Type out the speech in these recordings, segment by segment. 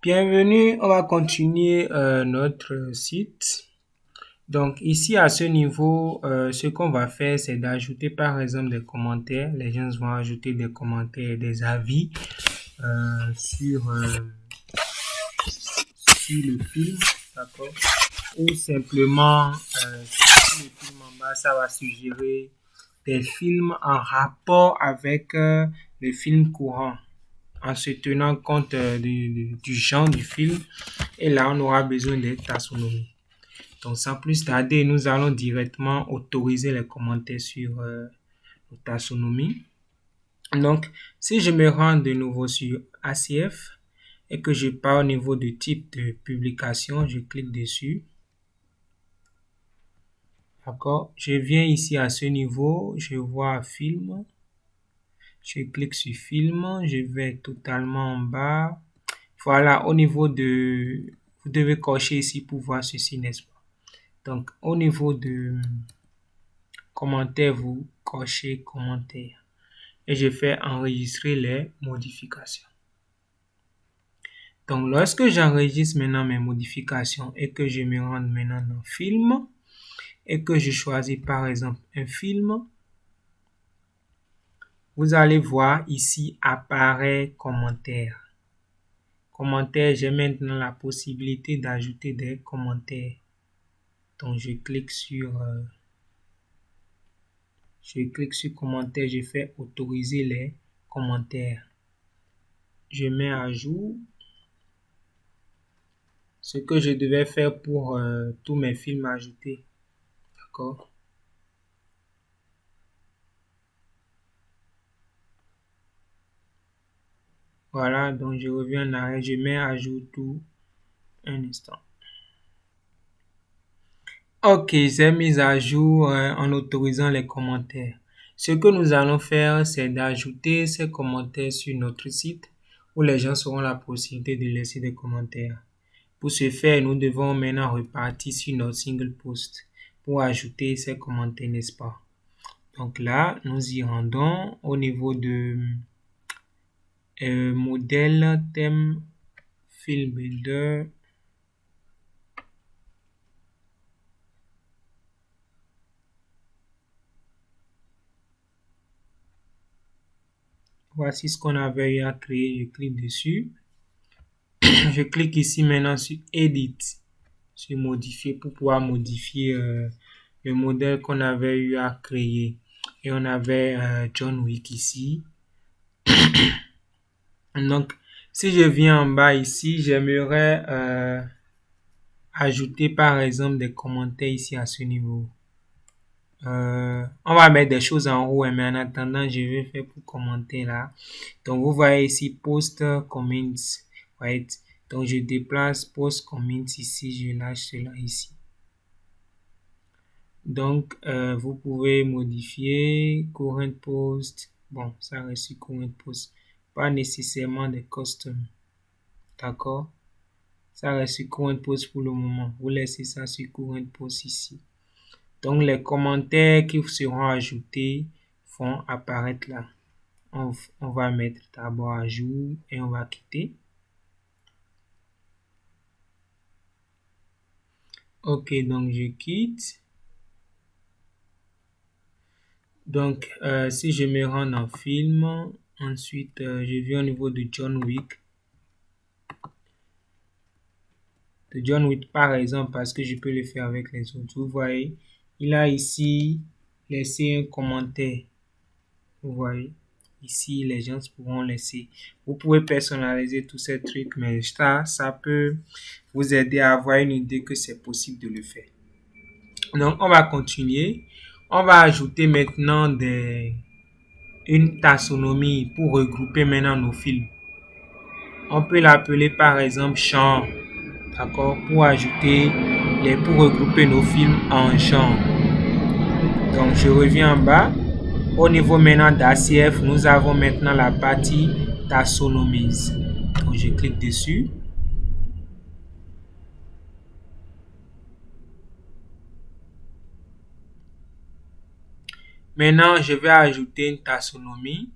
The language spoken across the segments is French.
Bienvenue, on va continuer notre site. Donc ici à ce niveau, ce qu'on va faire, c'est d'ajouter par exemple des commentaires. Les gens vont ajouter des commentaires, des avis sur le film, d'accord? Ou simplement, sur le film en bas, ça va suggérer des films en rapport avec les films courants, en se tenant compte du genre du film. Et là, on aura besoin de taxonomie. Donc, sans plus tarder, nous allons directement autoriser les commentaires sur la taxonomie. Donc, si je me rends de nouveau sur ACF et que je pars au niveau du type de publication, je clique dessus. D'accord. Je viens ici à ce niveau, je vois film. Je clique sur film, je vais totalement en bas. Voilà, au niveau de... Vous devez cocher ici pour voir ceci, n'est-ce pas? Donc, au niveau de commentaires, vous cochez commentaires. Et je fais enregistrer les modifications. Donc, lorsque j'enregistre maintenant mes modifications et que je me rends maintenant dans film et que je choisis par exemple un film, vous allez voir ici apparaît commentaire. Commentaire, j'ai maintenant la possibilité d'ajouter des commentaires. Donc, je clique sur commentaire, je fais autoriser les commentaires. Je mets à jour ce que je devais faire pour tous mes films ajoutés. D'accord? Voilà, donc je reviens en arrière, je mets à jour tout un instant. Ok, j'ai mis à jour en autorisant les commentaires. Ce que nous allons faire, c'est d'ajouter ces commentaires sur notre site où les gens auront la possibilité de laisser des commentaires. Pour ce faire, nous devons maintenant repartir sur notre single post pour ajouter ces commentaires, n'est-ce pas? Donc là, nous y rendons au niveau de modèle, thème, film builder. Voici ce qu'on avait eu à créer. Je clique dessus. Je clique ici maintenant sur Edit, sur Modifier pour pouvoir modifier le modèle qu'on avait eu à créer. Et on avait John Wick ici. Donc, si je viens en bas ici, j'aimerais ajouter par exemple des commentaires ici à ce niveau. On va mettre des choses en haut, mais en attendant, je vais faire pour commenter là. Donc, vous voyez ici, post comments, right? Donc, je déplace post comments ici, je lâche cela ici. Donc, vous pouvez modifier current post. Bon, ça reste sur current post. Pas nécessairement des custom. D'accord? Ça reste sur current post pour le moment. Vous laissez ça sur current post ici. Donc, les commentaires qui seront ajoutés vont apparaître là. On va mettre d'abord à jour et on va quitter. Ok, donc je quitte. Donc, si je me rends en film, ensuite, je viens au niveau de John Wick. De John Wick, par exemple, parce que je peux le faire avec les autres. Vous voyez, il a ici laissé un commentaire. Vous voyez, ici, les gens pourront laisser. Vous pouvez personnaliser tous ces trucs, mais ça peut vous aider à avoir une idée que c'est possible de le faire. Donc, on va continuer. On va ajouter maintenant une taxonomie pour regrouper maintenant nos films. On peut l'appeler par exemple champ, d'accord, pour regrouper nos films en champ. Donc, je reviens en bas. Au niveau maintenant d'ACF, nous avons maintenant la partie taxonomies. Donc, je clique dessus. Maintenant, je vais ajouter une taxonomie.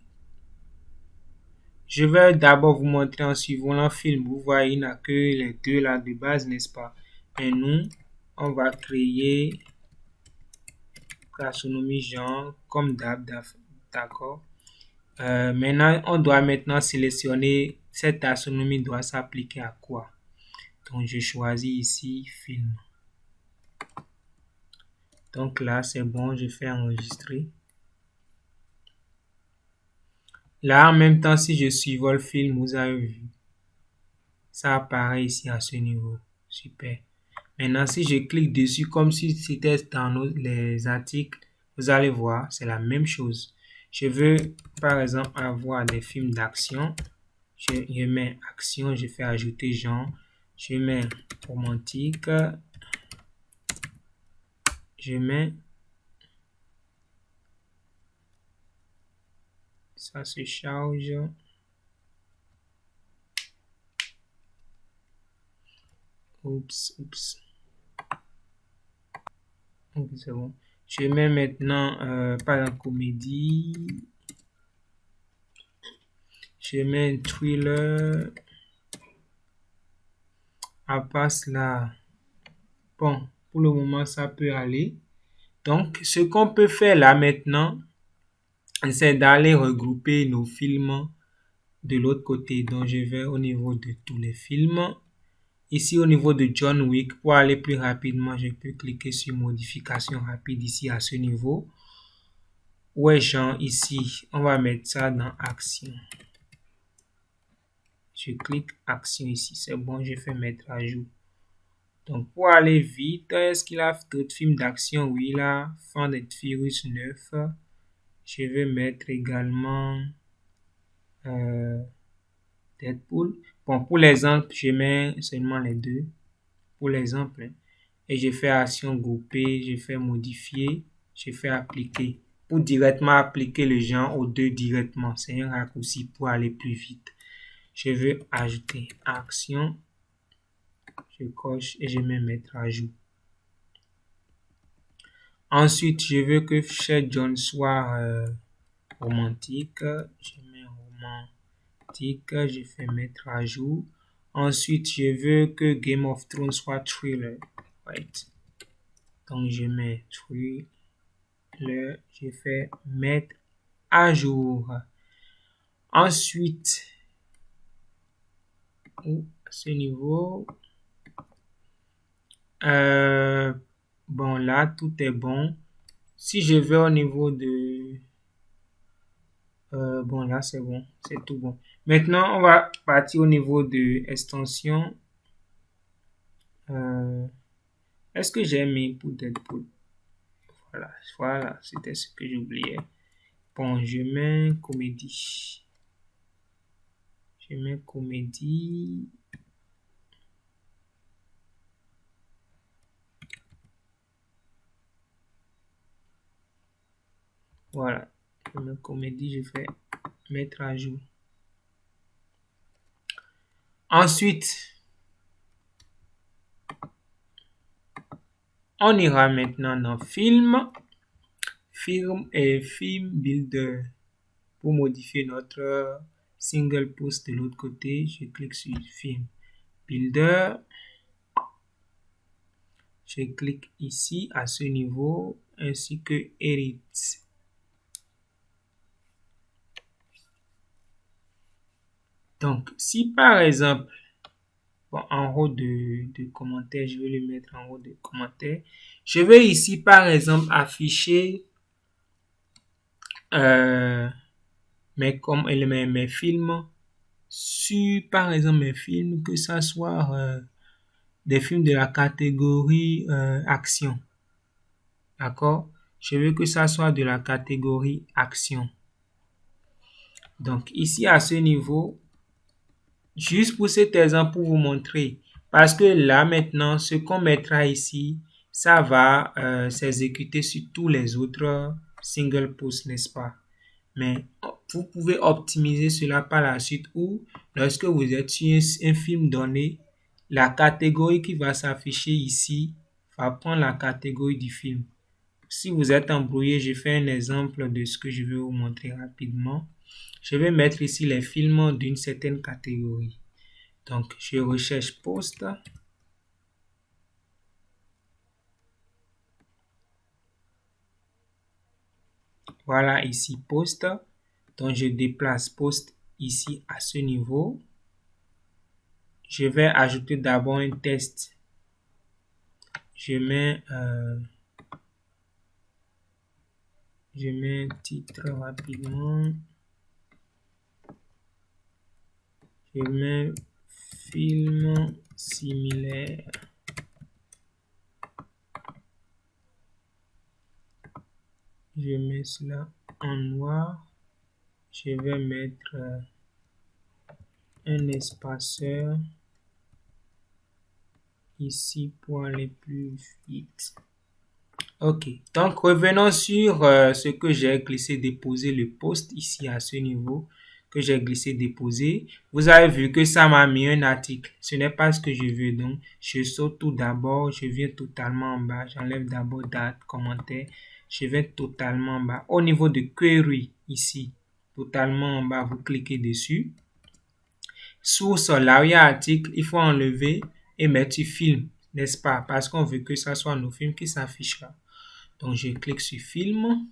Je vais d'abord vous montrer en suivant le film. Vous voyez, il n'y a que les deux là de base, n'est-ce pas? Et nous, on va créer taxonomie genre comme d'hab, d'accord? Maintenant, on doit maintenant sélectionner cette taxonomie doit s'appliquer à quoi. Donc, je choisis ici film. Donc là, c'est bon, je fais enregistrer. Là, en même temps, si je suivais le film, vous avez vu, ça apparaît ici à ce niveau. Super. Maintenant, si je clique dessus comme si c'était dans les articles, vous allez voir, c'est la même chose. Je veux, par exemple, avoir des films d'action. Je mets action, je fais ajouter genre. Je mets romantique. Je mets... Ça se charge. Oups. Ok, c'est bon. Je mets maintenant, par exemple, comédie. Je mets un thriller. À part cela, bon, pour le moment, ça peut aller. Donc, ce qu'on peut faire là maintenant, c'est d'aller regrouper nos films de l'autre côté. Donc, je vais au niveau de tous les films. Ici, au niveau de John Wick, pour aller plus rapidement, je peux cliquer sur modification rapide ici à ce niveau. Ouais, genre ici, on va mettre ça dans action. Je clique action ici, c'est bon, je fais mettre à jour. Donc, pour aller vite, est-ce qu'il a d'autres films d'action? Oui, là, Fast and Furious 9. Je vais mettre également Deadpool. Bon, pour l'exemple, je mets seulement les deux. Pour l'exemple, hein. Et je fais action groupée, je fais modifier, je fais appliquer. Pour directement appliquer le genre aux deux directement. C'est un raccourci pour aller plus vite. Je veux ajouter action. Je coche et je mets mettre à jour. Ensuite, je veux que chez John soit romantique. Je mets romantique. Je fais mettre à jour. Ensuite, je veux que Game of Thrones soit thriller. Right. Donc, je mets thriller. Je fais mettre à jour. Ensuite, à ce niveau, bon, là, tout est bon. Si je vais au niveau de... bon, là, c'est bon. C'est tout bon. Maintenant, on va partir au niveau de extension. Est-ce que j'ai mis pour Deadpool? Voilà, c'était ce que j'oubliais. Bon, je mets comédie. Je mets comédie. Voilà. Je mets comédie, je fais mettre à jour. Ensuite, on ira maintenant dans film et film builder. Pour modifier notre single post de l'autre côté, je clique sur film builder. Je clique ici à ce niveau ainsi que edit. Donc, si par exemple, bon, en haut de commentaires, je vais le mettre en haut de commentaires. Je vais ici par exemple afficher mes films sur par exemple mes films, que ça soit des films de la catégorie action. D'accord? Je veux que ça soit de la catégorie action. Donc ici à ce niveau, juste pour cet exemple pour vous montrer, parce que là maintenant ce qu'on mettra ici, ça va s'exécuter sur tous les autres single posts, n'est-ce pas? Mais vous pouvez optimiser cela par la suite ou lorsque vous êtes sur un film donné, la catégorie qui va s'afficher ici va prendre la catégorie du film. Si vous êtes embrouillé, je fais un exemple de ce que je vais vous montrer rapidement. Je vais mettre ici les films d'une certaine catégorie. Donc, je recherche post. Voilà ici post. Donc, je déplace post ici à ce niveau. Je vais ajouter d'abord un test. Je mets un titre rapidement. Je mets film similaire. Je mets cela en noir. Je vais mettre un espaceur ici pour aller plus vite. Ok, donc revenons sur ce que j'ai glissé déposé, le post ici à ce niveau que j'ai glissé déposé. Vous avez vu que ça m'a mis un article. Ce n'est pas ce que je veux, donc je saute tout d'abord, je viens totalement en bas, j'enlève d'abord date, commentaire, je vais totalement en bas. Au niveau de query ici, totalement en bas, vous cliquez dessus. Source, là où il y a article, il faut enlever et mettre film, n'est-ce pas? Parce qu'on veut que ça soit nos films qui s'affichent là. Donc, je clique sur film.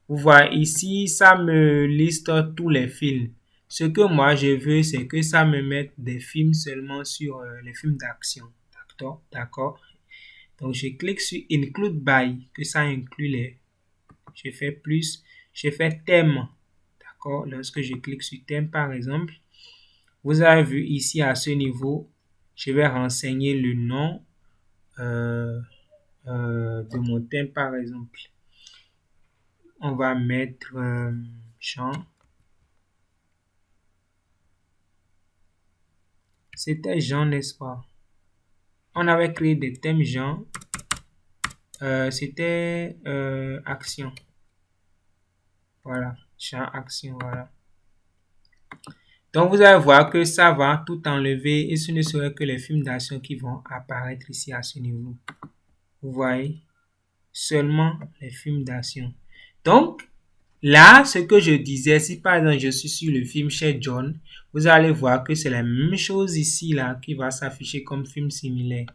Vous voyez ici, ça me liste tous les films. Ce que moi, je veux, c'est que ça me mette des films seulement sur les films d'action. D'accord. Donc, je clique sur Include By, que ça inclut les... Je fais plus, je fais thème. D'accord. Lorsque je clique sur thème, par exemple, vous avez vu ici à ce niveau, je vais renseigner le nom de mon thème, par exemple. On va mettre champ. C'était Jean, n'est-ce pas? On avait créé des thèmes Jean. C'était action. Voilà, champ action, voilà. Donc, vous allez voir que ça va tout enlever et ce ne serait que les films d'action qui vont apparaître ici à ce niveau. Vous voyez? Seulement les films d'action. Donc, là, ce que je disais, si par exemple je suis sur le film chez John, vous allez voir que c'est la même chose ici là qui va s'afficher comme film similaire.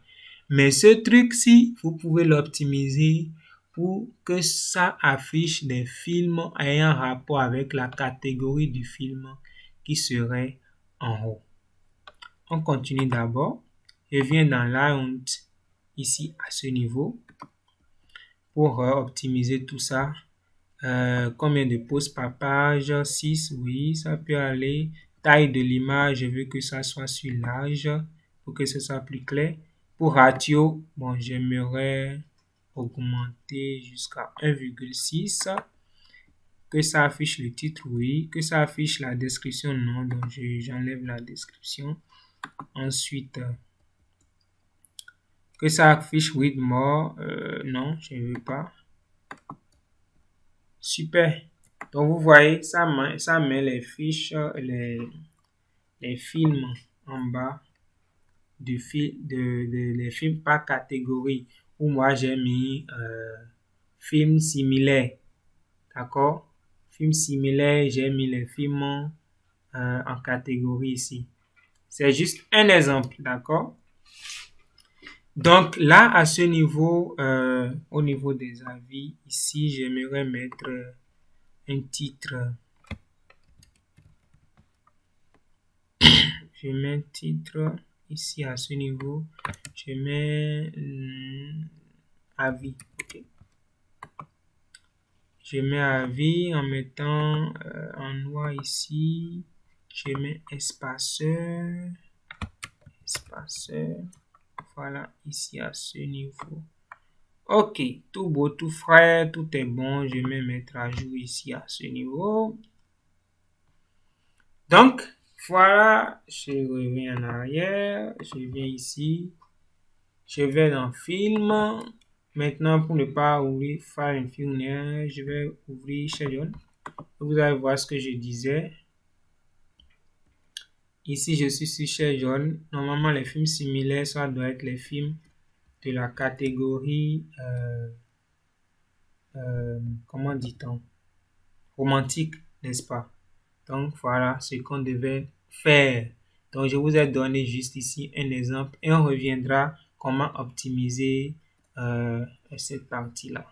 Mais ce truc-ci, vous pouvez l'optimiser pour que ça affiche des films ayant rapport avec la catégorie du film qui serait en haut. On continue d'abord. Je viens dans Layout ici à ce niveau pour optimiser tout ça. Combien de posts par page? 6, oui, ça peut aller. Taille de l'image, je veux que ça soit sur large pour que ce soit plus clair. Pour ratio, bon, j'aimerais augmenter jusqu'à 1,6. Que ça affiche le titre, oui. Que ça affiche la description, non. Donc, j'enlève la description. Ensuite, que ça affiche with more, non, je ne veux pas. Super. Donc, vous voyez, ça met les fiches, les films en bas les films par catégorie où moi j'ai mis films similaires. D'accord? Films similaires, j'ai mis les films en catégorie ici. C'est juste un exemple. D'accord? Donc, là, à ce niveau, au niveau des avis, ici, j'aimerais mettre un titre. Je mets un titre ici à ce niveau. Je mets avis. Okay. Je mets avis en mettant en noir ici. Je mets espaceur. Voilà, ici à ce niveau. Ok, tout beau, tout frais, tout est bon. Je vais mettre à jour ici à ce niveau. Donc, voilà, je reviens en arrière. Je viens ici. Je vais dans film. Maintenant, pour ne pas ouvrir File and Film, je vais ouvrir Schedule. Vous allez voir ce que je disais. Ici, je suis sur Schedule. Normalement, les films similaires, ça doit être les films de la catégorie, comment dit-on, romantique, n'est-ce pas? Donc, voilà ce qu'on devait faire. Donc, je vous ai donné juste ici un exemple et on reviendra comment optimiser cette partie-là.